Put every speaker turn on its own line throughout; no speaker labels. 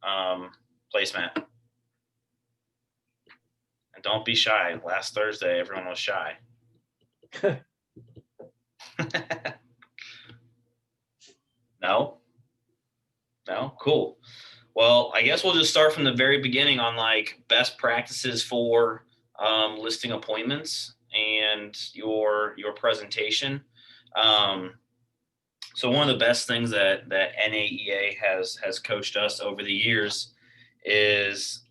Placemat. And don't be shy. Last Thursday, everyone was shy. No? No? Cool. Well, I guess we'll just start from the very beginning on like best practices for listing appointments and your presentation. So one of the best things that NAEA has coached us over the years is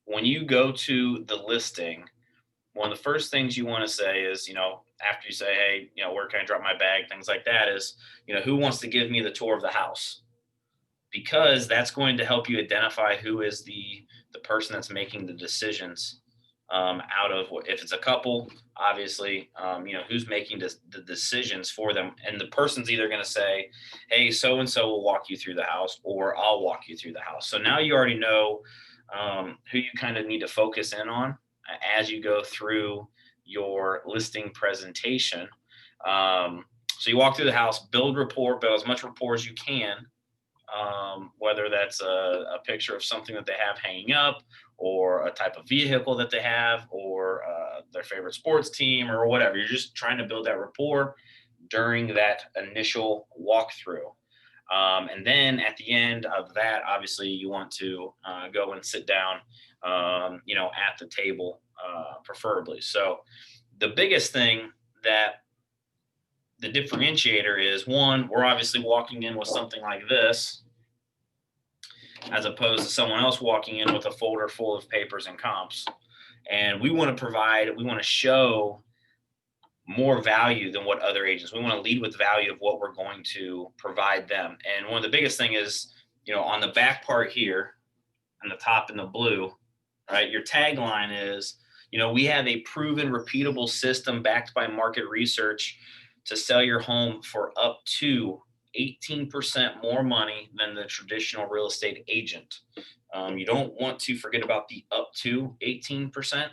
when you go to the listing, one of the first things you want to say is, after you say, hey, where can I drop my bag, things like that, is, who wants to give me the tour of the house? Because that's going to help you identify who is the person that's making the decisions out of if it's a couple, obviously, who's making the decisions for them. And the person's either going to say, hey, so-and-so will walk you through the house, or I'll walk you through the house. So now you already know who you kind of need to focus in on as you go through your listing presentation. So you walk through the house, build rapport, build as much rapport as you can. Whether that's a picture of something that they have hanging up, or a type of vehicle that they have, or their favorite sports team, or whatever. You're just trying to build that rapport during that initial walkthrough. And then at the end of that, obviously, you want to go and sit down, at the table, preferably. So the biggest thing that the differentiator is, one, we're obviously walking in with something like this, as opposed to someone else walking in with a folder full of papers and comps. And we want to show more value than what other agents. We want to lead with value of what we're going to provide them. And one of the biggest thing is, on the back part here, on the top in the blue, right, your tagline is, we have a proven, repeatable system backed by market research to sell your home for up to 18% more money than the traditional real estate agent. You don't want to forget about the up to 18%.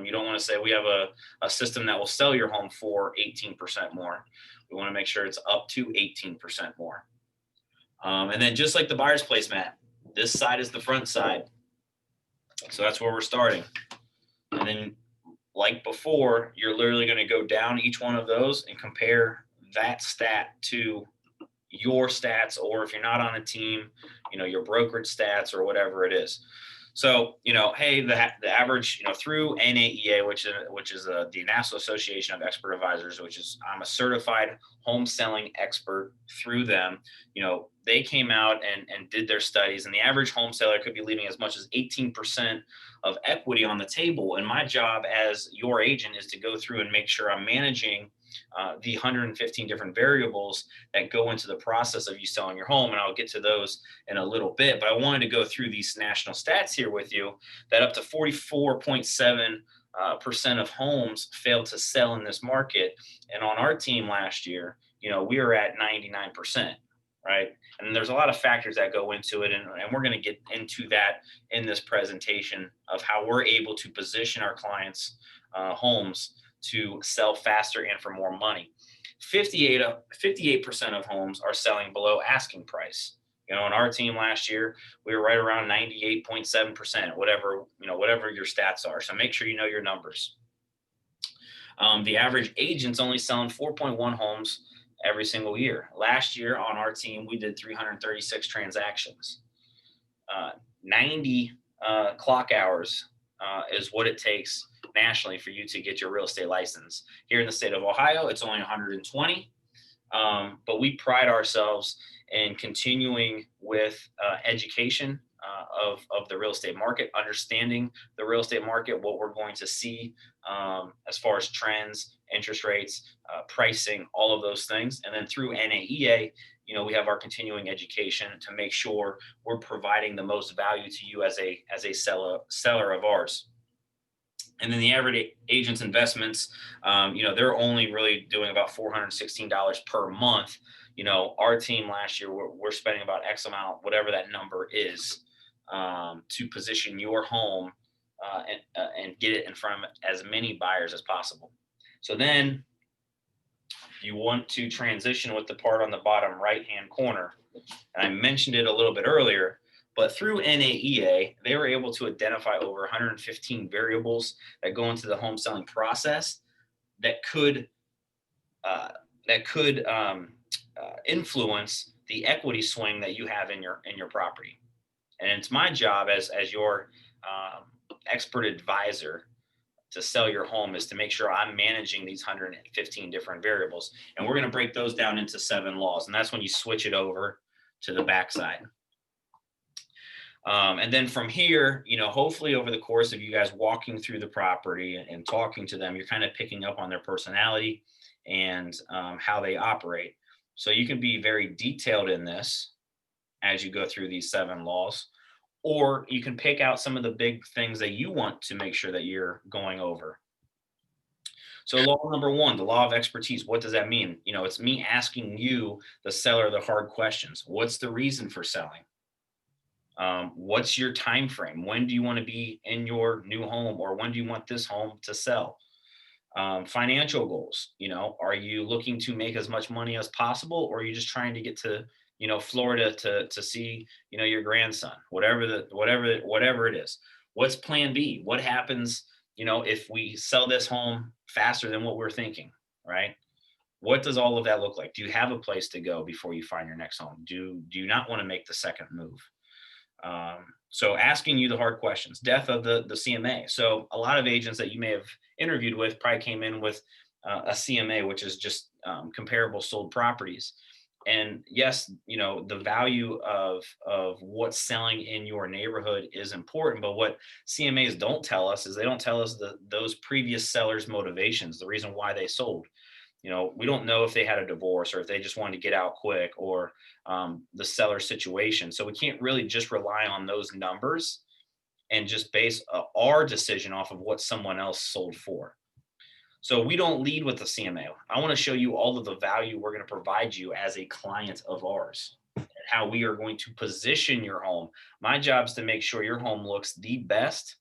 You don't want to say we have a system that will sell your home for 18% more. We want to make sure it's up to 18% more. And then just like the buyer's placemat, this side is the front side. So that's where we're starting. And then, like before, you're literally going to go down each one of those and compare that stat to your stats, or if you're not on a team, your brokerage stats or whatever it is. So, hey, the average, through NAEA, which is the National Association of Expert Advisors, I'm a certified home selling expert through them. They came out and did their studies, and the average home seller could be leaving as much as 18% of equity on the table. And my job as your agent is to go through and make sure I'm managing the 115 different variables that go into the process of you selling your home. And I'll get to those in a little bit, but I wanted to go through these national stats here with you, that up to 44.7% of homes failed to sell in this market. And on our team last year, we were at 99%, right? And there's a lot of factors that go into it. And we're going to get into that in this presentation of how we're able to position our clients' homes to sell faster and for more money. 58% of homes are selling below asking price. On our team last year, we were right around 98.7%, whatever your stats are. So make sure you know your numbers. The average agent's only selling 4.1 homes every single year. Last year on our team, we did 336 transactions. 90 clock hours is what it takes nationally for you to get your real estate license. Here in the state of Ohio, it's only 120. But we pride ourselves in continuing with education of the real estate market, understanding the real estate market, what we're going to see as far as trends, interest rates, pricing, all of those things. And then through NAEA, we have our continuing education to make sure we're providing the most value to you as a seller of ours. And then the average agent's investments, they're only really doing about $416 per month. Our team last year, we're spending about X amount, whatever that number is, to position your home and get it in front of as many buyers as possible. So then you want to transition with the part on the bottom right-hand corner. And I mentioned it a little bit earlier, But through NAEA, they were able to identify over 115 variables that go into the home selling process that could uh, influence the equity swing that you have in your property. And it's my job as your expert advisor to sell your home is to make sure I'm managing these 115 different variables. And we're going to break those down into 7 laws. And that's when you switch it over to the backside. And then from here, hopefully over the course of you guys walking through the property and talking to them, you're kind of picking up on their personality and how they operate. So you can be very detailed in this as you go through these 7 laws, or you can pick out some of the big things that you want to make sure that you're going over. So law number 1, the law of expertise. What does that mean? It's me asking you, the seller, the hard questions. What's the reason for selling? What's your time frame? When do you want to be in your new home, or when do you want this home to sell? Financial goals. Are you looking to make as much money as possible, or are you just trying to get to Florida to see your grandson? Whatever it is. What's plan B? What happens if we sell this home faster than what we're thinking, right? What does all of that look like? Do you have a place to go before you find your next home? Do you not want to make the second move? So asking you the hard questions. Death of the CMA. So a lot of agents that you may have interviewed with probably came in with a CMA, which is just comparable sold properties. And yes, the value of what's selling in your neighborhood is important, but what CMAs don't tell us is they don't tell us those previous sellers' motivations, the reason why they sold. We don't know if they had a divorce or if they just wanted to get out quick, or the seller situation. So we can't really just rely on those numbers and just base our decision off of what someone else sold for. So we don't lead with the CMA. I want to show you all of the value we're going to provide you as a client of ours, and how we are going to position your home. My job is to make sure your home looks the best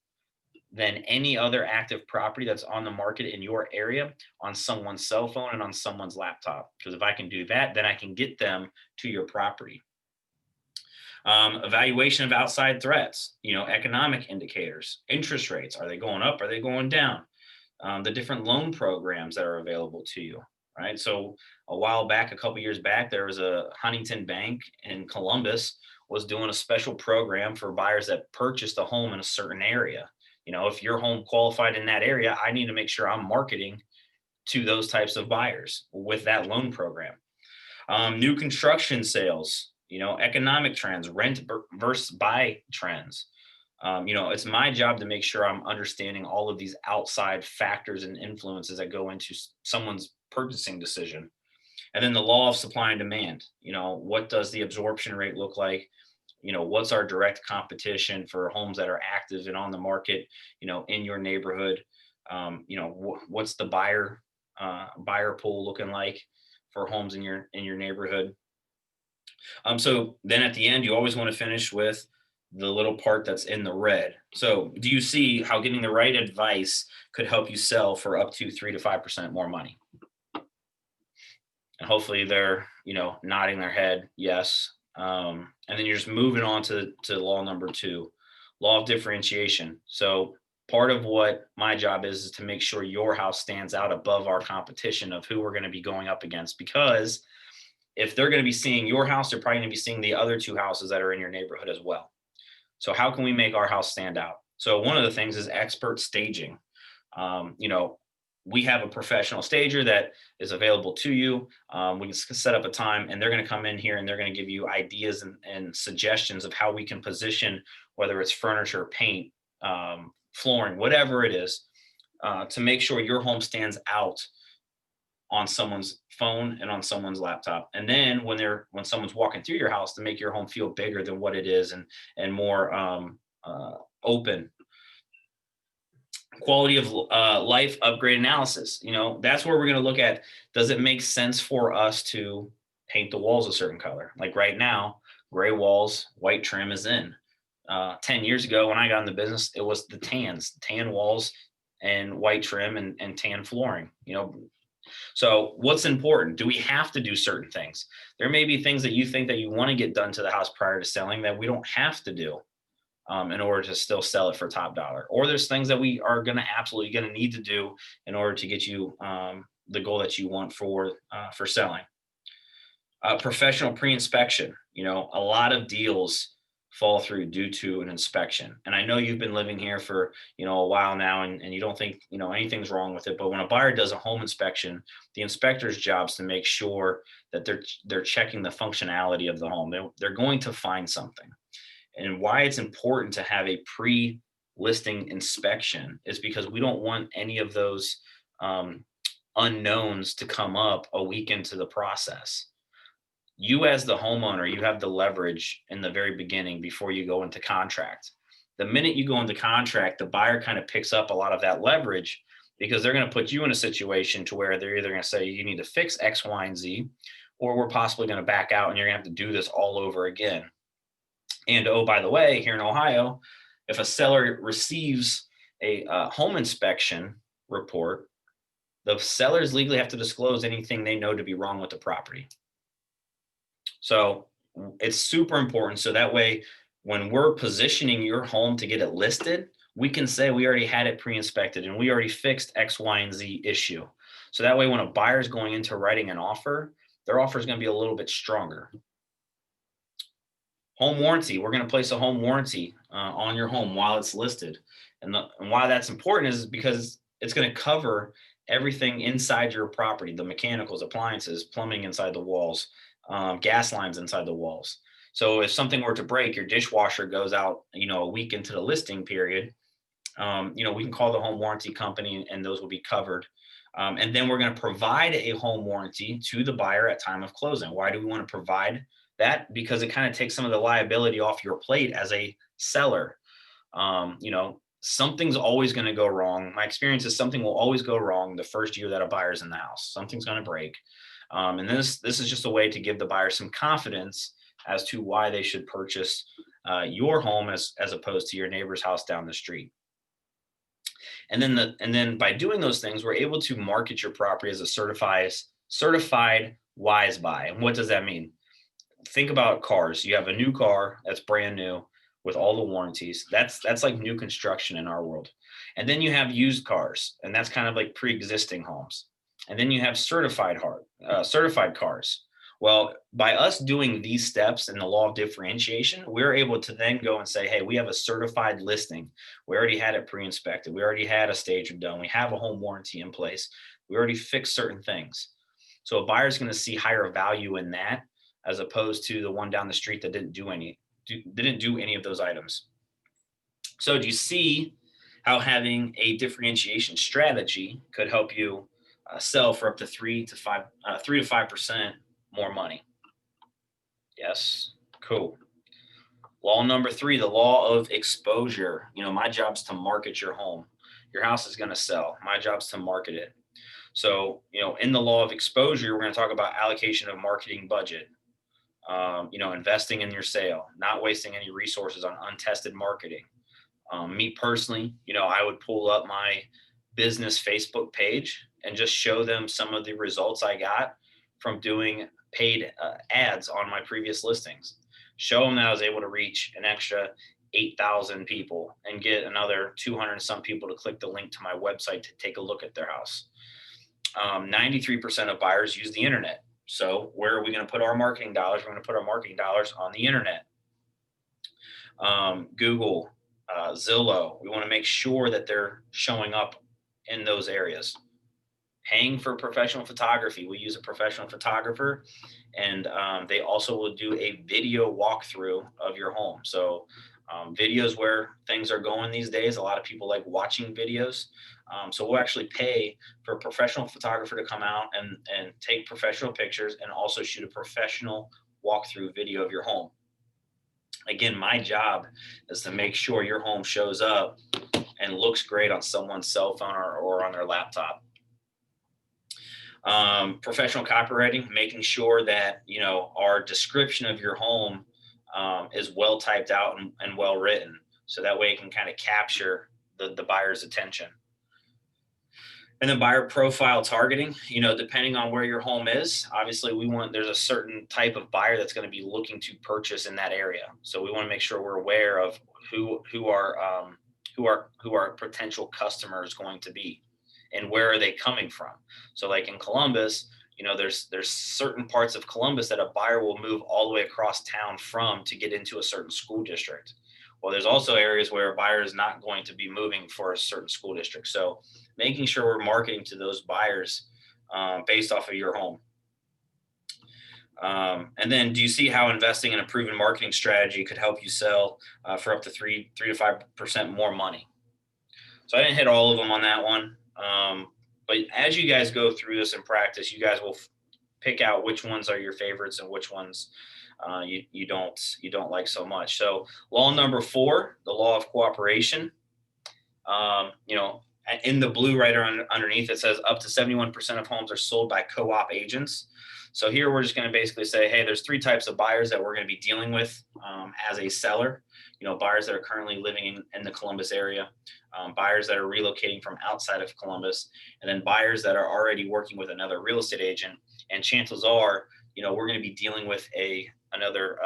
than any other active property that's on the market in your area on someone's cell phone and on someone's laptop. Because if I can do that, then I can get them to your property. Evaluation of outside threats, economic indicators, interest rates. Are they going up? Are they going down? The different loan programs that are available to you, right? So a while back, a couple years back, there was a Huntington Bank in Columbus was doing a special program for buyers that purchased a home in a certain area. If your home qualified in that area, I need to make sure I'm marketing to those types of buyers with that loan program. New construction sales, economic trends, rent versus buy trends. It's my job to make sure I'm understanding all of these outside factors and influences that go into someone's purchasing decision. And then the law of supply and demand. What does the absorption rate look like? What's our direct competition for homes that are active and on the market, in your neighborhood? What's the buyer pool looking like for homes in your neighborhood? So then at the end, you always want to finish with the little part that's in the red. So do you see how getting the right advice could help you sell for up to 3 to 5% more money? And hopefully they're, nodding their head, yes. And then you're just moving on to law number 2, law of differentiation. So part of what my job is to make sure your house stands out above our competition of who we're going to be going up against, because if they're going to be seeing your house, they're probably going to be seeing the other 2 houses that are in your neighborhood as well. So how can we make our house stand out? So one of the things is expert staging. We have a professional stager that is available to you. We can set up a time, and they're going to come in here and they're going to give you ideas and suggestions of how we can position, whether it's furniture, paint, flooring, whatever it is, to make sure your home stands out on someone's phone and on someone's laptop. And then when someone's walking through your house, to make your home feel bigger than what it is and more open. Quality of life upgrade analysis. That's where we're going to look at, does it make sense for us to paint the walls a certain color? Like right now, gray walls, white trim is in. 10 years ago when I got in the business, it was the tan walls and white trim and tan flooring. So what's important? Do we have to do certain things? There may be things that you think that you want to get done to the house prior to selling that we don't have to do in order to still sell it for top dollar. Or there's things that we are going to absolutely going to need to do in order to get you the goal that you want for selling. Professional pre-inspection. A lot of deals fall through due to an inspection. And I know you've been living here for, a while now and you don't think, anything's wrong with it. But when a buyer does a home inspection, the inspector's job is to make sure that they're checking the functionality of the home. They're going to find something. And why it's important to have a pre-listing inspection is because we don't want any of those unknowns to come up a week into the process. You as the homeowner, you have the leverage in the very beginning before you go into contract. The minute you go into contract, the buyer kind of picks up a lot of that leverage because they're going to put you in a situation to where they're either going to say you need to fix X, Y, and Z, or we're possibly going to back out and you're going to have to do this all over again. And oh, by the way, here in Ohio, if a seller receives a home inspection report, the sellers legally have to disclose anything they know to be wrong with the property. So it's super important. So that way, when we're positioning your home to get it listed, we can say we already had it pre-inspected and we already fixed X, Y, and Z issue. So that way, when a buyer is going into writing an offer, their offer is going to be a little bit stronger. Home warranty. We're going to place a home warranty on your home while it's listed. And why that's important is because it's going to cover everything inside your property, the mechanicals, appliances, plumbing inside the walls, gas lines inside the walls. So if something were to break, your dishwasher goes out, a week into the listing period, we can call the home warranty company and those will be covered. And then we're going to provide a home warranty to the buyer at time of closing. Why do we want to provide that? Because it kind of takes some of the liability off your plate as a seller. Something's always going to go wrong. My experience is something will always go wrong the first year that a buyer's in the house. Something's going to break. And this is just a way to give the buyer some confidence as to why they should purchase your home as opposed to your neighbor's house down the street. And then by doing those things, we're able to market your property as a certified wise buy. And what does that mean? Think about cars. You have a new car that's brand new with all the warranties. That's like new construction in our world. And then you have used cars, and that's kind of like pre-existing homes. And then you have certified cars. Well, by us doing these steps in the law of differentiation, we're able to then go and say, hey, we have a certified listing. We already had it pre-inspected. We already had a stage done. We have a home warranty in place. We already fixed certain things. So a buyer's going to see higher value in that as opposed to the one down the street that didn't do any of those items. So do you see how having a differentiation strategy could help you sell for up to 3 to 5% more money? Yes, cool. Law number 3, the law of exposure. My job's to market your home. Your house is going to sell. My job's to market it. So, in the law of exposure, we're going to talk about allocation of marketing budget. Investing in your sale, not wasting any resources on untested marketing. Me personally, I would pull up my business Facebook page and just show them some of the results I got from doing paid ads on my previous listings. Show them that I was able to reach an extra 8,000 people and get another 200 and some people to click the link to my website to take a look at their house. 93% of buyers use the internet. So where are we going to put our marketing dollars? We're going to put our marketing dollars on the internet. Google, Zillow. We want to make sure that they're showing up in those areas. Paying for professional photography. We use a professional photographer, and they also will do a video walkthrough of your home. So videos where things are going these days. A lot of people like watching videos. So we'll actually pay for a professional photographer to come out and take professional pictures and also shoot a professional walkthrough video of your home. Again, my job is to make sure your home shows up and looks great on someone's cell phone or on their laptop. Professional copywriting, making sure that, our description of your home is well typed out and well written. So that way it can kind of capture the buyer's attention. And then buyer profile targeting, depending on where your home is, obviously there's a certain type of buyer that's going to be looking to purchase in that area. So we want to make sure we're aware of who our potential customers going to be and where are they coming from. So like in Columbus, there's certain parts of Columbus that a buyer will move all the way across town from to get into a certain school district. Well, there's also areas where a buyer is not going to be moving for a certain school district. So making sure we're marketing to those buyers based off of your home. And then do you see how investing in a proven marketing strategy could help you sell for up to 3 to 5% more money? So I didn't hit all of them on that one. But as you guys go through this in practice, you guys will pick out which ones are your favorites and which ones you don't like so much. So law number 4, the law of cooperation. In the blue right underneath, it says up to 71% of homes are sold by co-op agents. So here we're just going to basically say, hey, there's 3 types of buyers that we're going to be dealing with as a seller. Buyers that are currently living in the Columbus area, buyers that are relocating from outside of Columbus, and then buyers that are already working with another real estate agent. And chances are, we're going to be dealing with another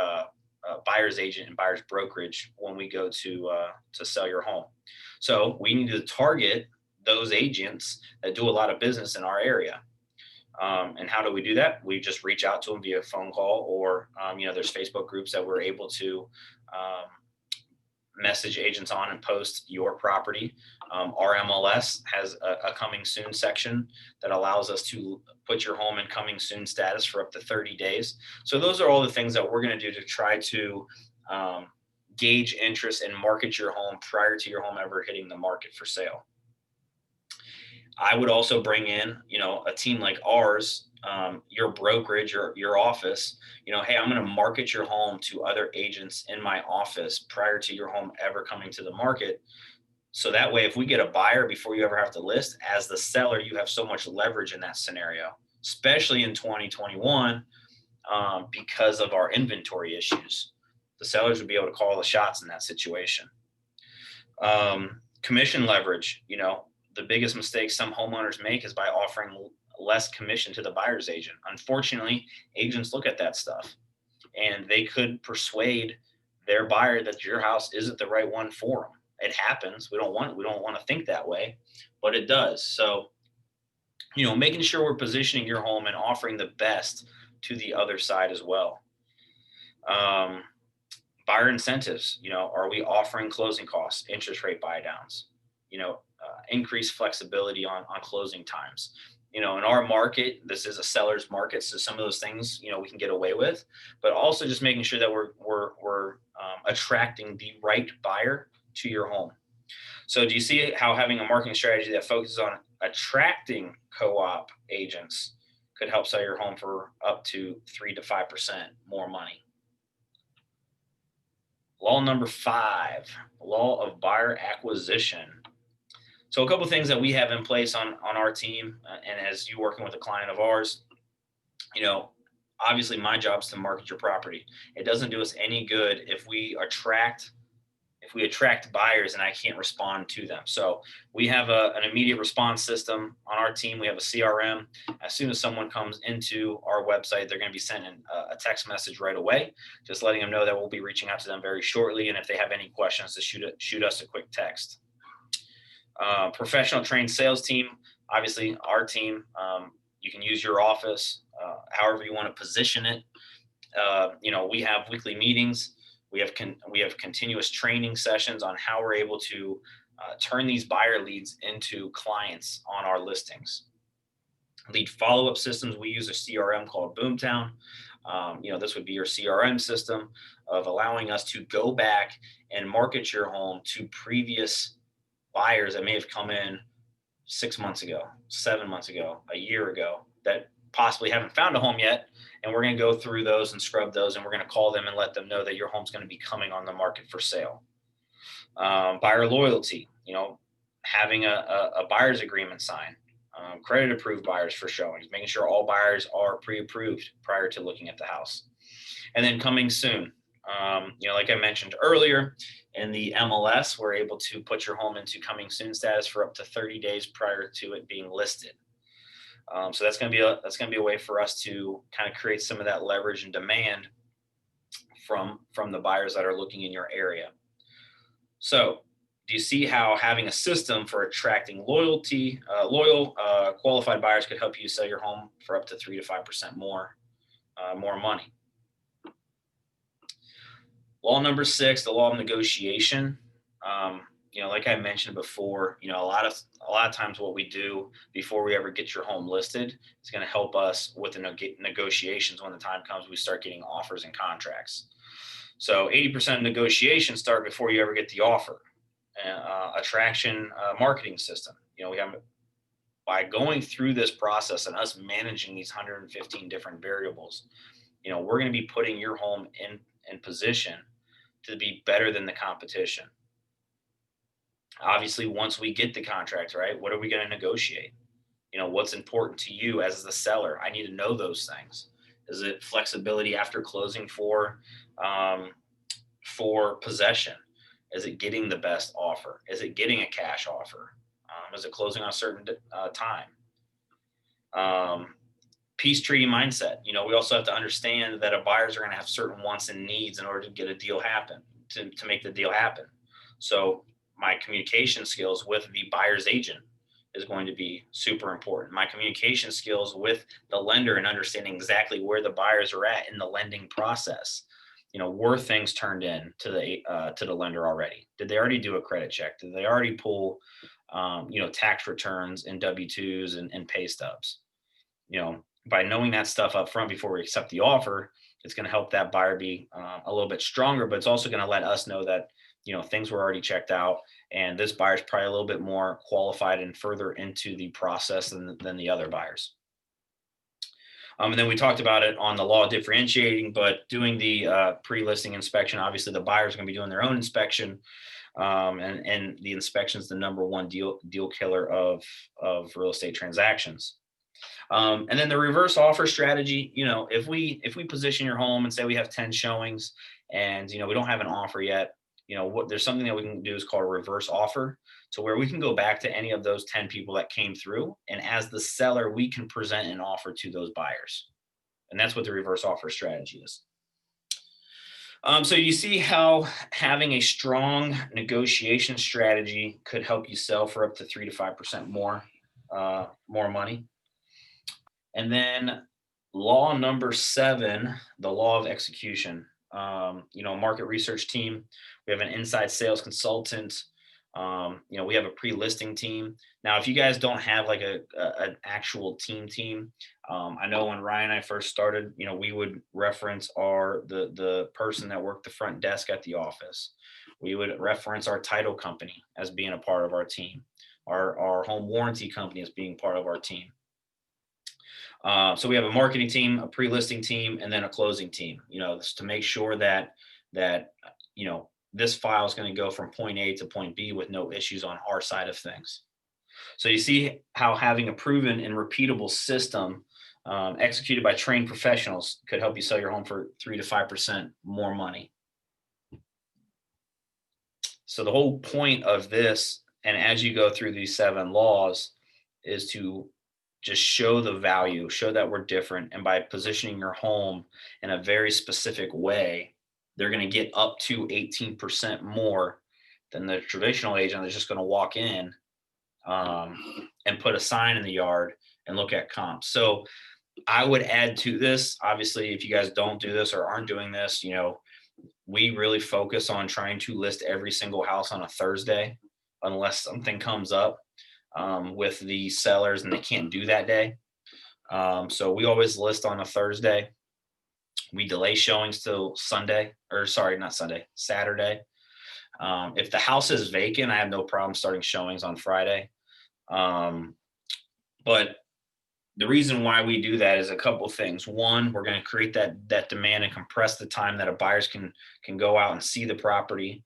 buyer's agent and buyer's brokerage when we go to sell your home. So we need to target those agents that do a lot of business in our area. And how do we do that? We just reach out to them via phone call, or there's Facebook groups that we're able to message agents on and post your property. Our MLS has a coming soon section that allows us to put your home in coming soon status for up to 30 days. So those are all the things that we're going to do to try to gauge interest and market your home prior to your home ever hitting the market for sale. I would also bring in, a team like ours, your brokerage, your office, hey, I'm going to market your home to other agents in my office prior to your home ever coming to the market. So that way, if we get a buyer before you ever have to list, as the seller, you have so much leverage in that scenario, especially in 2021, because of our inventory issues. The sellers would be able to call the shots in that situation. Commission leverage, the biggest mistake some homeowners make is by offering less commission to the buyer's agent. Unfortunately, agents look at that stuff and they could persuade their buyer that your house isn't the right one for them. It happens. We don't want to think that way, but it does. So, making sure we're positioning your home and offering the best to the other side as well. Buyer incentives, are we offering closing costs, interest rate buy downs, increased flexibility on closing times. In our market, this is a seller's market, so some of those things, we can get away with, but also just making sure that we're attracting the right buyer to your home. So do you see how having a marketing strategy that focuses on attracting co-op agents could help sell your home for up to 3 to 5% more money? Law number 5, law of buyer acquisition. So a couple of things that we have in place on our team, and as you working with a client of ours, obviously my job is to market your property. It doesn't do us any good if we attract buyers and I can't respond to them. So we have an immediate response system on our team. We have a CRM. As soon as someone comes into our website, they're going to be sent a text message right away, just letting them know that we'll be reaching out to them very shortly. And if they have any questions, to shoot us a quick text. Professional trained sales team. Obviously, our team, you can use your office, however you want to position it. We have weekly meetings. We have continuous training sessions on how we're able to turn these buyer leads into clients on our listings. Lead follow-up systems. We use a CRM called Boomtown. This would be your CRM system of allowing us to go back and market your home to previous buyers that may have come in 6 months ago, 7 months ago, a year ago, that possibly haven't found a home yet. And we're going to go through those and scrub those, and we're going to call them and let them know that your home's going to be coming on the market for sale. Buyer loyalty, having a buyer's agreement signed, credit approved buyers for showings, making sure all buyers are pre-approved prior to looking at the house. And then coming soon, Like I mentioned earlier, in the MLS, we're able to put your home into coming soon status for up to 30 days prior to it being listed. So that's going to be a way for us to kind of create some of that leverage and demand from the buyers that are looking in your area. So, do you see how having a system for attracting loyal, qualified buyers could help you sell your home for up to 3 to 5% more money? Law number 6, the law of negotiation. Um, like I mentioned before, a lot of times what we do before we ever get your home listed is going to help us with the negotiations when the time comes. We start getting offers and contracts. So 80% of negotiations start before you ever get the offer. Attraction marketing system. We have by going through this process and us managing these 115 different variables. We're going to be putting your home in position to be better than the competition. Obviously, once we get the contract, right, what are we going to negotiate? What's important to you as the seller? I need to know those things. Is it flexibility after closing for possession? Is it getting the best offer? Is it getting a cash offer? Is it closing on a certain time? Peace treaty mindset. We also have to understand that buyers are going to have certain wants and needs in order to get a deal happen, to make the deal happen. So my communication skills with the buyer's agent is going to be super important. My communication skills with the lender and understanding exactly where the buyers are at in the lending process. Were things turned in to the lender already? Did they already do a credit check? Did they already pull, tax returns and W-2s and pay stubs? By knowing that stuff up front before we accept the offer, it's going to help that buyer be a little bit stronger, but it's also going to let us know that, things were already checked out and this buyer's probably a little bit more qualified and further into the process than the other buyers. And then we talked about it on the law of differentiating, but doing the pre-listing inspection, obviously the buyer's going to be doing their own inspection. And the inspection is the number one deal killer of real estate transactions. And then the reverse offer strategy, if we position your home and say we have 10 showings and, we don't have an offer yet, there's something that we can do is called a reverse offer, to where we can go back to any of those 10 people that came through. And as the seller, we can present an offer to those buyers. And that's what the reverse offer strategy is. So you see how having a strong negotiation strategy could help you sell for up to 3 to 5% more money. And then law number 7, the law of execution. Market research team. We have an inside sales consultant. We have a pre-listing team. Now, if you guys don't have like an actual team, I know when Ryan and I first started, we would reference the person that worked the front desk at the office. We would reference our title company as being a part of our team, our home warranty company as being part of our team. So we have a marketing team, a pre-listing team, and then a closing team, to make sure that this file is going to go from point A to point B with no issues on our side of things. So you see how having a proven and repeatable system executed by trained professionals could help you sell your home for 3 to 5% more money. So the whole point of this, and as you go through these 7 laws, is to just show the value, show that we're different. And by positioning your home in a very specific way, they're going to get up to 18% more than the traditional agent that's just going to walk in and put a sign in the yard and look at comps. So I would add to this, obviously, if you guys don't do this or aren't doing this, we really focus on trying to list every single house on a Thursday, unless something comes up with the sellers and they can't do that day. So we always list on a Thursday. We delay showings till Saturday. If the house is vacant, I have no problem starting showings on Friday. But the reason why we do that is a couple of things. One, we're going to create that demand and compress the time that buyers can go out and see the property.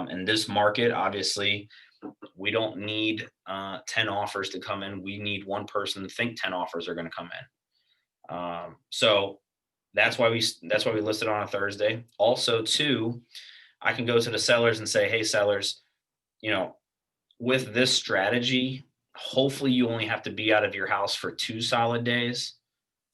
In this market, obviously, we don't need 10 offers to come in. We need one person to think 10 offers are going to come in. So That's why we listed on a Thursday. Also, too, I can go to the sellers and say, hey, sellers, you know, with this strategy, hopefully you only have to be out of your house for 2 solid days,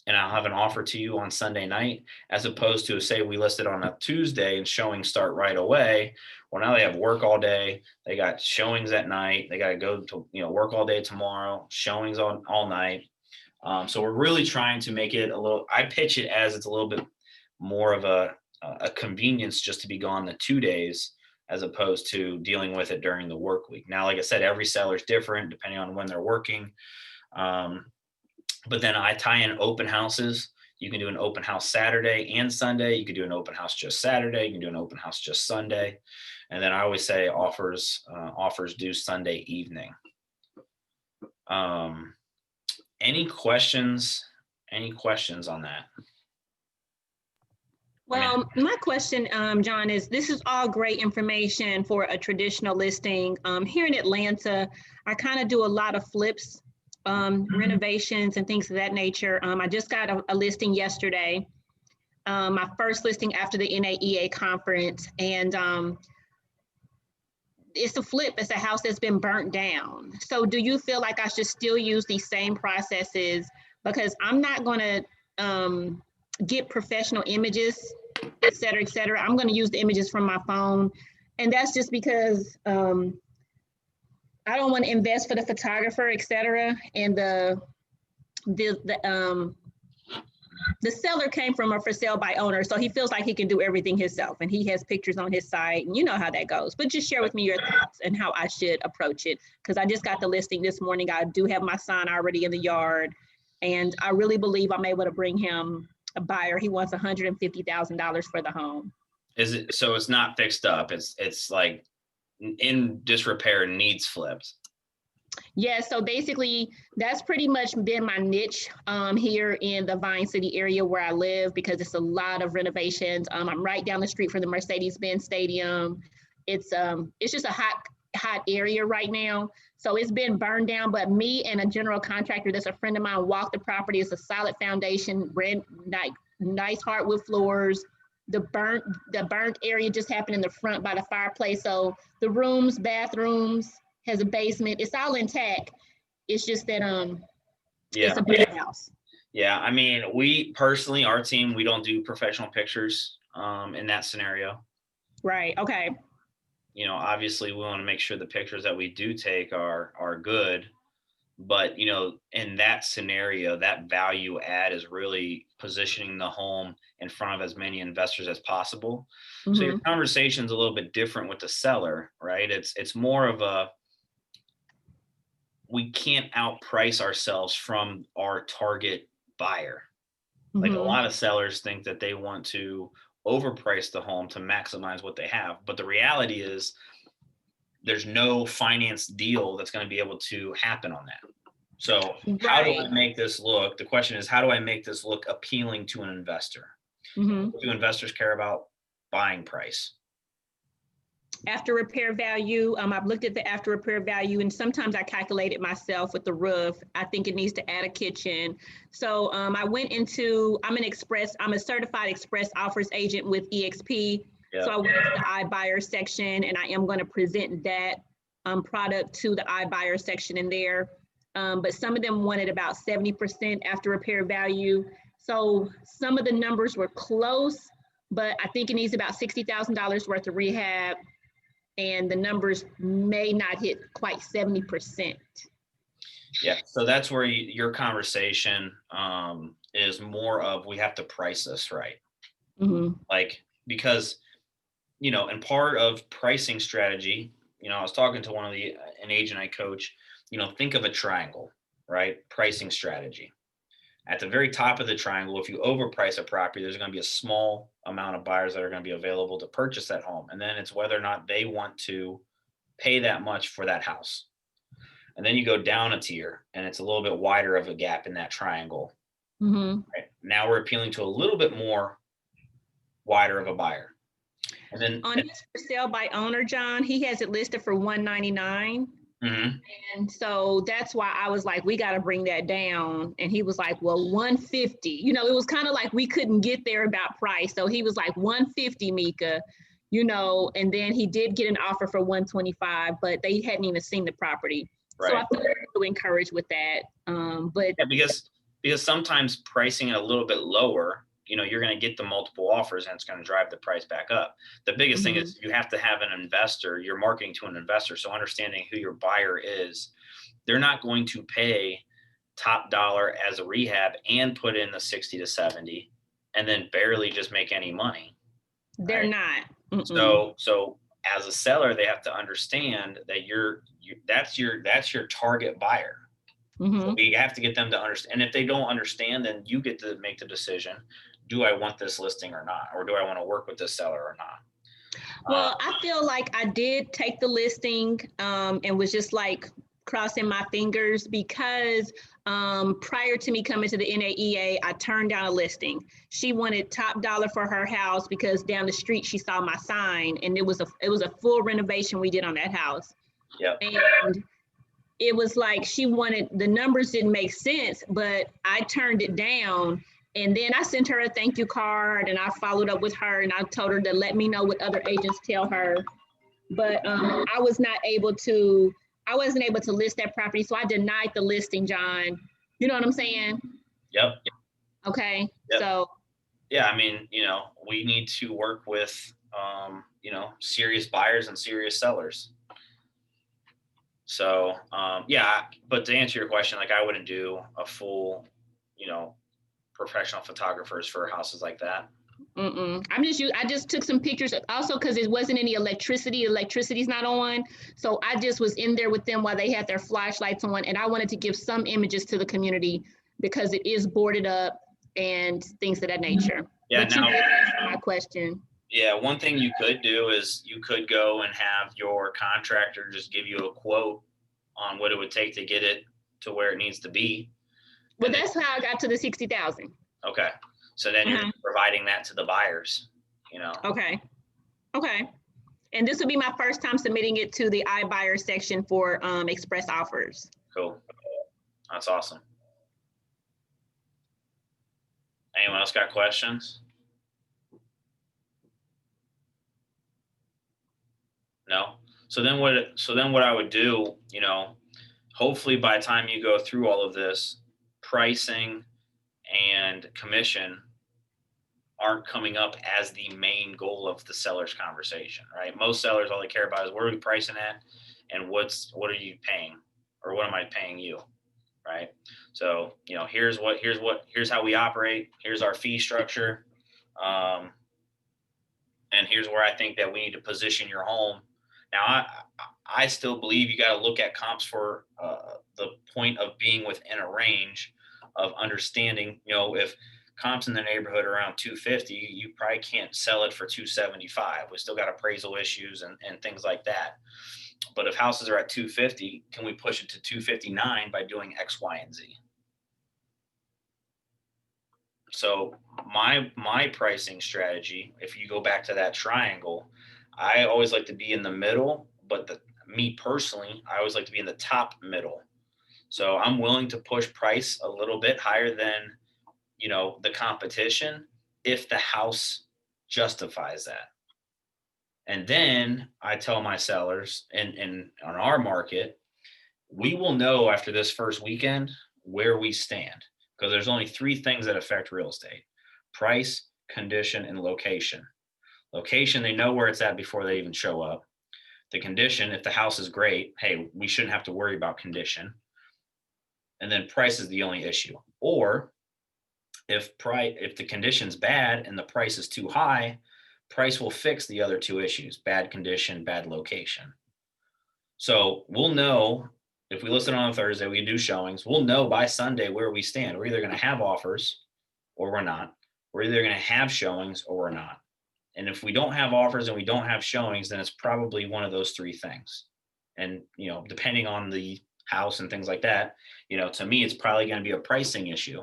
and I'll have an offer to you on Sunday night, as opposed to, say, we listed on a Tuesday and showings start right away. Well, now they have work all day. They got showings at night. They got to go to, work all day tomorrow, showings all night. So we're really trying to make it I pitch it as it's a little bit more of a convenience just to be gone the 2 days, as opposed to dealing with it during the work week. Now, like I said, every seller is different depending on when they're working. But then I tie in open houses. You can do an open house Saturday and Sunday. You can do an open house just Saturday. You can do an open house just Sunday. And then I always say offers due Sunday evening. Any questions? Any questions on that?
Well, my question, John, is this is all great information for a traditional listing. Here in Atlanta, I kind of do a lot of flips, renovations and things of that nature. I just got a listing yesterday, my first listing after the NAEA conference, and it's a flip. It's a house that's been burnt down. So do you feel like I should still use these same processes? Because I'm not going to get professional images, et cetera, et cetera. I'm going to use the images from my phone. And that's just because I don't want to invest for the photographer, et cetera. And the seller came from a for sale by owner, so he feels like he can do everything himself, and he has pictures on his site, and you know how that goes. But just share with me your thoughts and how I should approach it, because I just got the listing this morning. I do have my sign already in the yard, and I really believe I'm able to bring him a buyer. He wants $150,000 for the home.
Is it so? It's not fixed up. It's like in disrepair, needs flipped.
Yeah, so basically that's pretty much been my niche here in the Vine City area where I live, because it's a lot of renovations. I'm right down the street from the Mercedes-Benz Stadium. It's just a hot area right now. So it's been burned down, but me and a general contractor that's a friend of mine walked the property. It's a solid foundation, nice hardwood floors. The burnt area just happened in the front by the fireplace. So the rooms, bathrooms, has a basement. It's all intact. It's just that it's a big house.
Yeah, I mean, we personally, our team, we don't do professional pictures in that scenario.
Right. Okay.
Obviously, we want to make sure the pictures that we do take are good. But in that scenario, that value add is really positioning the home in front of as many investors as possible. Mm-hmm. So your conversation's a little bit different with the seller, right? It's more of we can't outprice ourselves from our target buyer. Mm-hmm. Like a lot of sellers think that they want to overprice the home to maximize what they have. But the reality is there's no finance deal that's going to be able to happen on that. So how do I make this look? The question is, how do I make this look appealing to an investor? Mm-hmm. Do investors care about buying price?
After repair value, I've looked at the after repair value, and sometimes I calculate it myself with the roof. I think it needs to add a kitchen. So I went into, I'm a certified express offers agent with EXP. Yep. So I went to the iBuyer section, and I am going to present that product to the iBuyer section in there. But some of them wanted about 70% after repair value. So some of the numbers were close, but I think it needs about $60,000 worth of rehab. And the numbers may not hit quite 70%.
Yeah, so that's where your conversation is more of, we have to price this right. Mm-hmm. Like, because, and part of pricing strategy, I was talking to an agent I coach, think of a triangle, right? Pricing strategy. At the very top of the triangle, if you overprice a property, there's going to be a small amount of buyers that are going to be available to purchase that home. And then it's whether or not they want to pay that much for that house. And then you go down a tier, and it's a little bit wider of a gap in that triangle. Mm-hmm. Right? Now we're appealing to a little bit more wider of a buyer. And then
on his for sale by owner, John, he has it listed for $199.
Mhm.
And so that's why I was like, we got to bring that down. And he was like, well, 150. You know, it was kind of like we couldn't get there about price. So he was like, 150, Mika, you know, and then he did get an offer for 125, but they hadn't even seen the property. So I
Right.
feel really encouraged with that. But
Yeah, because sometimes pricing it a little bit lower, you're going to get the multiple offers and it's going to drive the price back up. The biggest thing
mhm,
is you have to have an investor. You're marketing to an investor, so understanding who your buyer is, they're not going to pay top dollar as a rehab and put in the 60 to 70 and then barely just make any money,
they're
right?
not. Mm-mm.
So as a seller, they have to understand that that's your target buyer. So
Hmm.
we have to get them to understand. And if they don't understand, then you get to make the decision: do I want this listing or not, or do I want to work with this seller or not?
Well, I feel like I did take the listing and was just like crossing my fingers because prior to me coming to the NAEA, I turned down a listing. She wanted top dollar for her house because down the street she saw my sign, and it was a full renovation we did on that house.
Yep.
And it was like she wanted, the numbers didn't make sense, but I turned it down. And then I sent her a thank you card and I followed up with her and I told her to let me know what other agents tell her. But I wasn't able to list that property. So I denied the listing, John. You know what I'm saying?
Yep.
Okay.
Yep.
So,
Yeah. I mean, we need to work with, serious buyers and serious sellers. So, yeah, but to answer your question, like I wouldn't do a full, you know, professional photographers for houses like that.
I just took some pictures also because it wasn't any electricity. Electricity's not on. So I just was in there with them while they had their flashlights on. And I wanted to give some images to the community because it is boarded up and things of that nature.
Yeah.
But you
Now,
did answer my question.
yeah, one thing you could do is you could go and have your contractor just give you a quote on what it would take to get it to where it needs to be.
Well,
And then,
that's how I got to the 60,000.
okay. So then you're
Mhm.
providing that to the buyers.
Okay. Okay. And this will be my first time submitting it to the iBuyer section for express offers.
Cool. That's awesome. Anyone else got questions? No. So then what I would do, hopefully by the time you go through all of this, pricing and commission aren't coming up as the main goal of the seller's conversation, right? Most sellers, all they care about is what are we pricing at and what are you paying or what am I paying you, right? So, here's how we operate. Here's our fee structure. Um, and here's where I think that we need to position your home. Now, I still believe you got to look at comps for the point of being within a range of understanding. If comps in the neighborhood around 250, you probably can't sell it for 275. We still got appraisal issues and things like that. But if houses are at 250, can we push it to 259 by doing X, Y, and Z? So my pricing strategy, if you go back to that triangle, I always like to be in the middle, but me personally, I always like to be in the top middle. So I'm willing to push price a little bit higher than, the competition if the house justifies that. And then I tell my sellers in on our market, we will know after this first weekend where we stand because there's only three things that affect real estate: price, condition, and location. Location, they know where it's at before they even show up. The condition, if the house is great, hey, we shouldn't have to worry about condition. And then price is the only issue. Or if the condition's bad and the price is too high, price will fix the other two issues: bad condition, bad location. So we'll know if we list it on a Thursday, we do showings. We'll know by Sunday where we stand. We're either going to have offers or we're not. We're either going to have showings or we're not. And if we don't have offers and we don't have showings, then it's probably one of those three things. And, depending on the house and things like that, to me, it's probably going to be a pricing issue.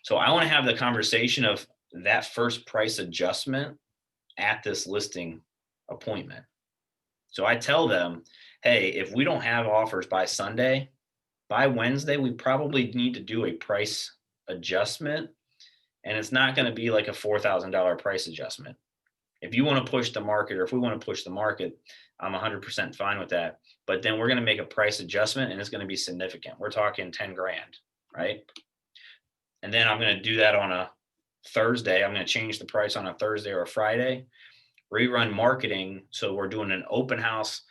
So I want to have the conversation of that first price adjustment at this listing appointment. So I tell them, hey, if we don't have offers by Sunday, by Wednesday, we probably need to do a price adjustment. And it's not going to be like a $4,000 price adjustment. If you want to push the market, or if we want to push the market, I'm 100% fine with that. But then we're going to make a price adjustment and it's going to be significant. We're talking 10 grand, right? And then I'm going to do that on a Thursday. I'm going to change the price on a Thursday or a Friday, rerun marketing. So we're doing an open house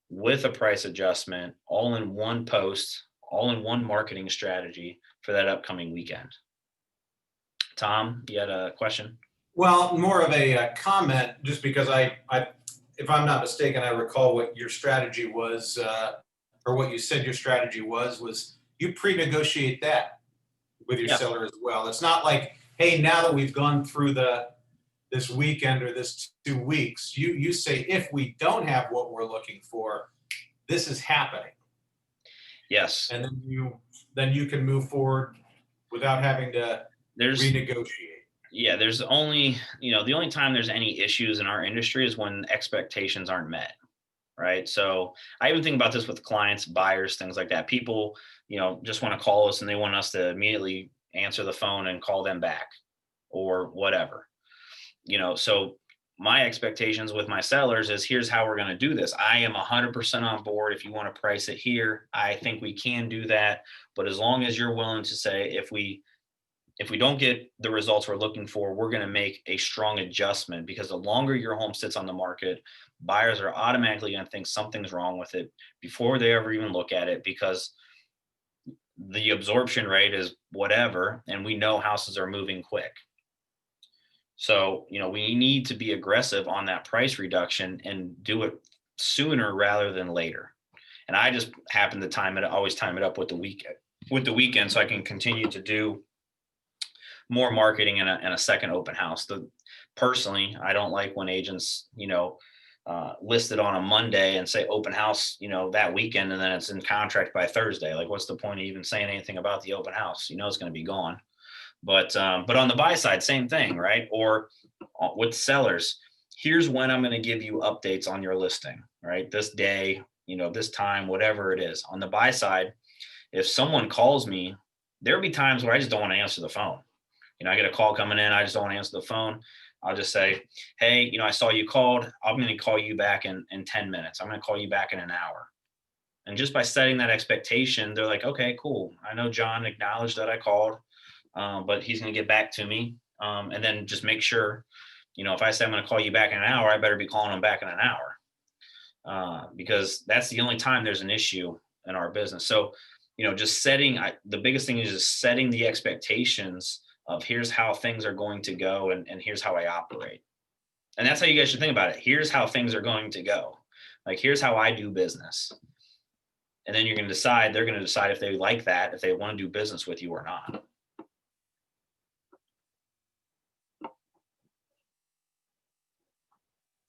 with a price adjustment, all in one post, all in one marketing strategy for that upcoming weekend. Tom, you had a question?
Well, more of a comment, just because if I'm not mistaken, I recall what your strategy was, or what you said your strategy was you pre-negotiate that with your
Yeah.
seller as well. It's not like, hey, now that we've gone through this weekend or this 2 weeks, you say, if we don't have what we're looking for, this is happening.
Yes.
And then you can move forward without having to renegotiate.
Yeah, there's only, the only time there's any issues in our industry is when expectations aren't met, right? So I even think about this with clients, buyers, things like that. People, just want to call us and they want us to immediately answer the phone and call them back or whatever. So my expectations with my sellers is, here's how we're going to do this. I am 100% on board. If you want to price it here, I think we can do that. But as long as you're willing to say, if we don't get the results we're looking for, we're going to make a strong adjustment, because the longer your home sits on the market, buyers are automatically going to think something's wrong with it before they ever even look at it, because the absorption rate is whatever, and we know houses are moving quick. So, we need to be aggressive on that price reduction and do it sooner rather than later. And I just happen to always time it up with the weekend, so I can continue to do more marketing and a second open house. Personally, I don't like when agents, list it on a Monday and say open house, that weekend, and then it's in contract by Thursday. Like, what's the point of even saying anything about the open house? It's going to be gone. But on the buy side, same thing, right? Or with sellers, here's when I'm going to give you updates on your listing, right? This day, this time, whatever it is. On the buy side, if someone calls me, there'll be times where I just don't want to answer the phone. I get a call coming in, I just don't want to answer the phone. I'll just say, hey, I saw you called. I'm going to call you back in 10 minutes. I'm going to call you back in an hour. And just by setting that expectation, they're like, okay, cool. I know John acknowledged that I called, but he's going to get back to me. And then just make sure, if I say I'm going to call you back in an hour, I better be calling them back in an hour, because that's the only time there's an issue in our business. So, just the biggest thing is just setting the expectations of, here's how things are going to go, and here's how I operate. And that's how you guys should think about it. Here's how things are going to go. Like, here's how I do business. And then they're going to decide if they like that, if they want to do business with you or not.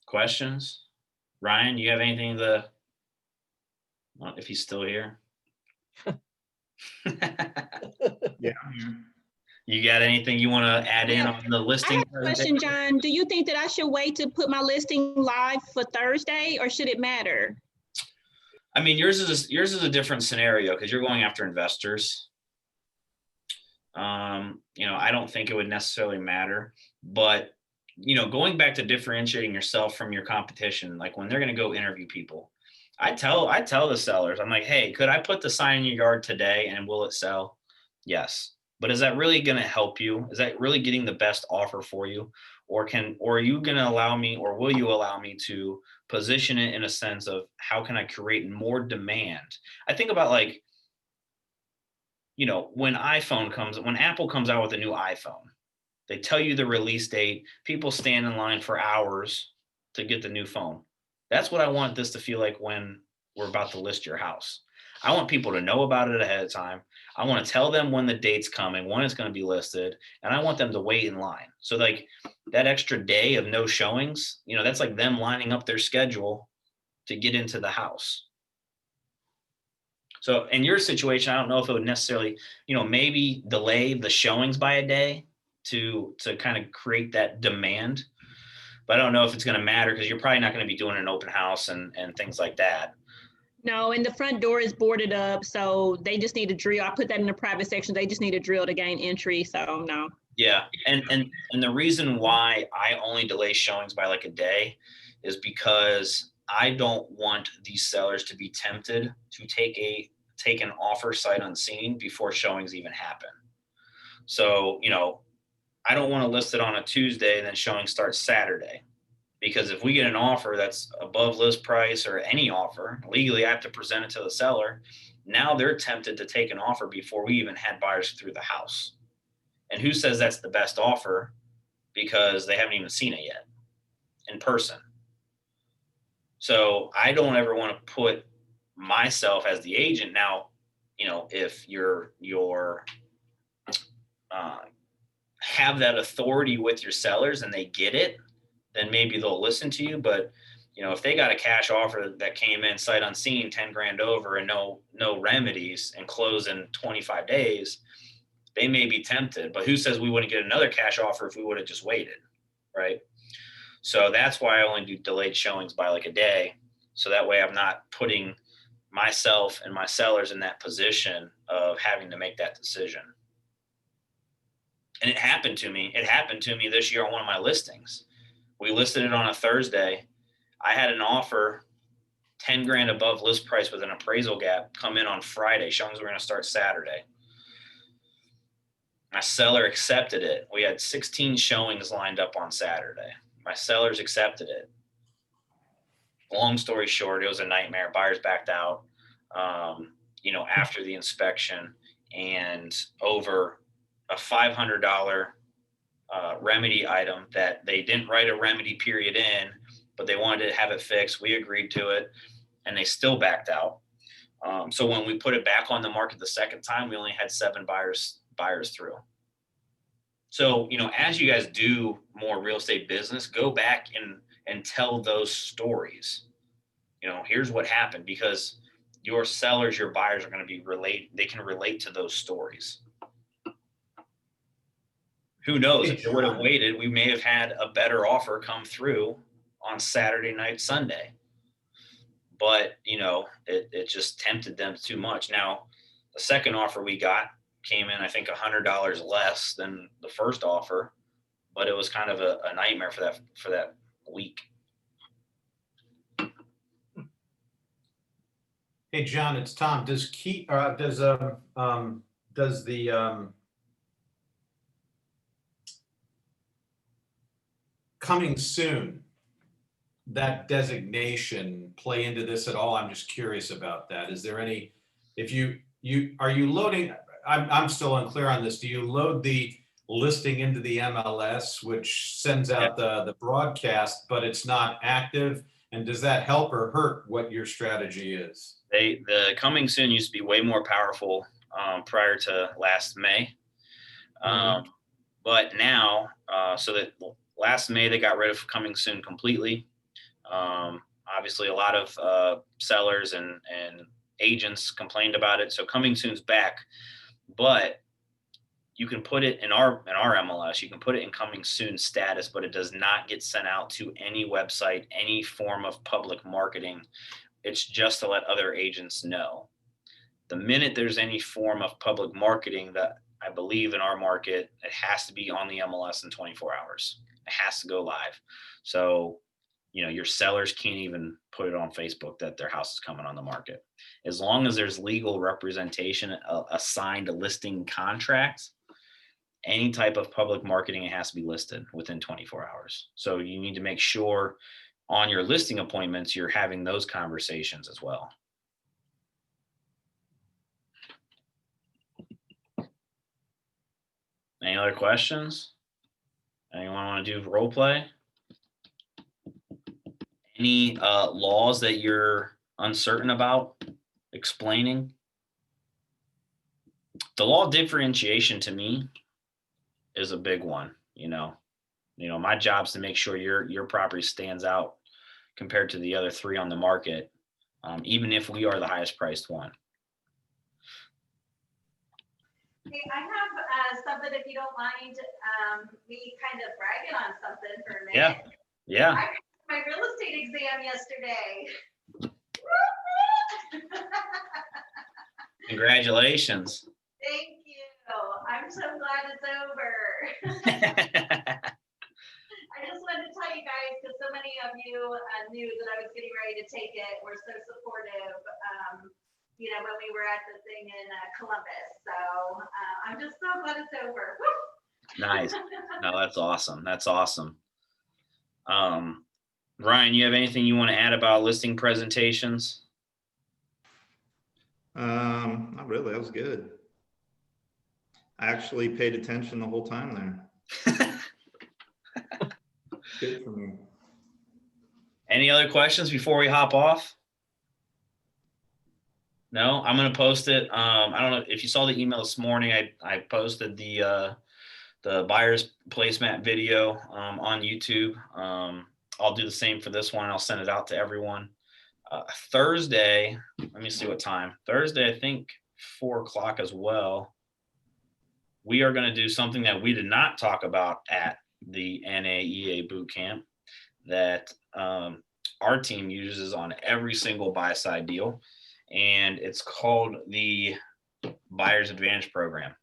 Questions? Ryan, you have anything if he's still here?
Yeah.
You got anything you want to add in on the listing?
I have a question, John. Do you think that I should wait to put my listing live for Thursday, or should it matter?
I mean, yours is a different scenario because you're going after investors. I don't think it would necessarily matter, but going back to differentiating yourself from your competition, like when they're going to go interview people, I tell the sellers, I'm like, hey, could I put the sign in your yard today and will it sell? Yes. But is that really going to help you? Is that really getting the best offer for you? Or are you going to allow me, or will you allow me to position it in a sense of, how can I create more demand? I think about, like, when Apple comes out with a new iPhone, they tell you the release date, people stand in line for hours to get the new phone. That's what I want this to feel like when we're about to list your house. I want people to know about it ahead of time. I want to tell them when the date's coming, when it's going to be listed, and I want them to wait in line. So, like, that extra day of no showings, that's like them lining up their schedule to get into the house. So in your situation, I don't know if it would necessarily, maybe delay the showings by a day to kind of create that demand. But I don't know if it's going to matter, because you're probably not going to be doing an open house and things like that.
No, and the front door is boarded up, so they just need a drill. I put that in the private section. They just need a drill to gain entry, so no.
Yeah, and the reason why I only delay showings by like a day is because I don't want these sellers to be tempted to take an offer sight unseen before showings even happen. So, I don't want to list it on a Tuesday and then showing starts Saturday. Because if we get an offer that's above list price or any offer, legally I have to present it to the seller. Now they're tempted to take an offer before we even had buyers through the house. And who says that's the best offer because they haven't even seen it yet in person? So I don't ever want to put myself as the agent. Now, if you're have that authority with your sellers and they get it, then maybe they'll listen to you. But if they got a cash offer that came in sight unseen, 10 grand over and no remedies and close in 25 days, they may be tempted. But who says we wouldn't get another cash offer if we would have just waited, right? So that's why I only do delayed showings by like a day. So that way I'm not putting myself and my sellers in that position of having to make that decision. And it happened to me. It happened to me this year on one of my listings. We listed it on a Thursday. I had an offer 10 grand above list price with an appraisal gap come in on Friday. Showings were going to start Saturday. My seller accepted it. We had 16 showings lined up on Saturday. My sellers accepted it. Long story short, it was a nightmare. Buyers backed out, after the inspection, and over a $500 remedy item that they didn't write a remedy period in, but they wanted to have it fixed. We agreed to it, and they still backed out. So when we put it back on the market the second time, we only had 7 buyers through. So, as you guys do more real estate business, go back and tell those stories. Here's what happened, because your sellers, your buyers are going to they can relate to those stories. Who knows? If they would have waited, we may have had a better offer come through on Saturday night, Sunday. But, it just tempted them too much. Now, the second offer we got came in, I think, $100 less than the first offer, but it was kind of a nightmare for that week.
Hey, John, it's Tom. Does the coming soon, that designation play into this at all? I'm just curious about that. Is there any, are you loading, I'm still unclear on this. Do you load the listing into the MLS, which sends out the broadcast, but it's not active? And does that help or hurt what your strategy is?
The coming soon used to be way more powerful prior to last May. But now, last May, they got rid of coming soon completely. Obviously, a lot of sellers and agents complained about it. So coming soon's back, but you can put it in our MLS. You can put it in coming soon status, but it does not get sent out to any website, any form of public marketing. It's just to let other agents know. The minute there's any form of public marketing, that I believe in our market, it has to be on the MLS in 24 hours. It has to go live. So, your sellers can't even put it on Facebook that their house is coming on the market. As long as there's legal representation, a signed listing contract, any type of public marketing, it has to be listed within 24 hours. So you need to make sure on your listing appointments, you're having those conversations as well. Any other questions? Anyone want to do role play? Any laws that you're uncertain about explaining? The law differentiation to me is a big one. My job is to make sure your property stands out compared to the other 3 on the market, even if we are the highest priced one.
Hey, I have something, if you don't mind, me kind of bragging on something for a minute.
Yeah.
I passed my real estate exam yesterday.
Congratulations.
Thank you. I'm so glad it's over. I just wanted to tell you guys, because so many of you knew that I was getting ready to take it. We're so supportive, when we were at the thing in Columbus. So I'm just so glad it's over. Woo!
Nice. No, that's awesome. That's awesome. Ryan, you have anything you want to add about listing presentations?
Not really. That was good. I actually paid attention the whole time there. Good for me.
Any other questions before we hop off? No, I'm going to post it. I don't know if you saw the email this morning. I posted the buyer's placemat video on YouTube. I'll do the same for this one. I'll send it out to everyone. Thursday, let me see what time. Thursday, I think 4:00 as well. We are going to do something that we did not talk about at the NAEA boot camp that our team uses on every single buy side deal. And it's called the Buyer's Advantage Program.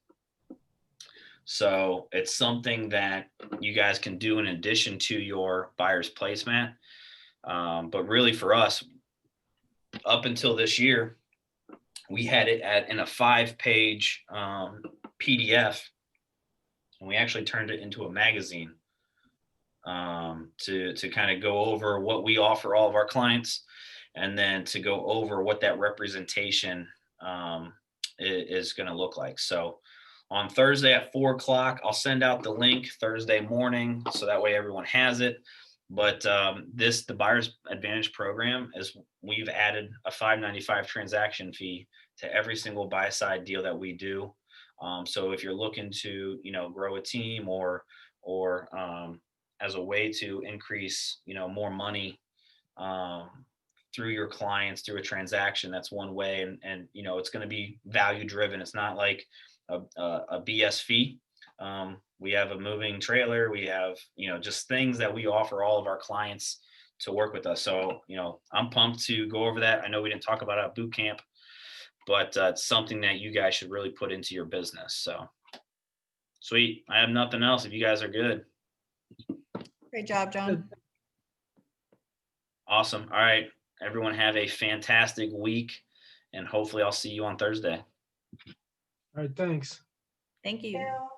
So it's something that you guys can do in addition to your buyer's placemat. But really for us, up until this year, we had it in a 5-page PDF, and we actually turned it into a magazine to kind of go over what we offer all of our clients, and then to go over what that representation is going to look like. So on Thursday at 4:00, I'll send out the link Thursday morning, so that way everyone has it. But the Buyer's Advantage Program is, we've added a $5.95 transaction fee to every single buy side deal that we do. So if you're looking to, grow a team or as a way to increase, more money through your clients through a transaction, that's one way. And it's going to be value driven. It's not like a BS fee. We have a moving trailer. We have, just things that we offer all of our clients to work with us. So, I'm pumped to go over that. I know we didn't talk about it at boot camp, but it's something that you guys should really put into your business. So sweet. I have nothing else if you guys are good.
Great job, John.
Awesome. All right. Everyone have a fantastic week, and hopefully I'll see you on Thursday.
All right, thanks.
Thank you.
Bill.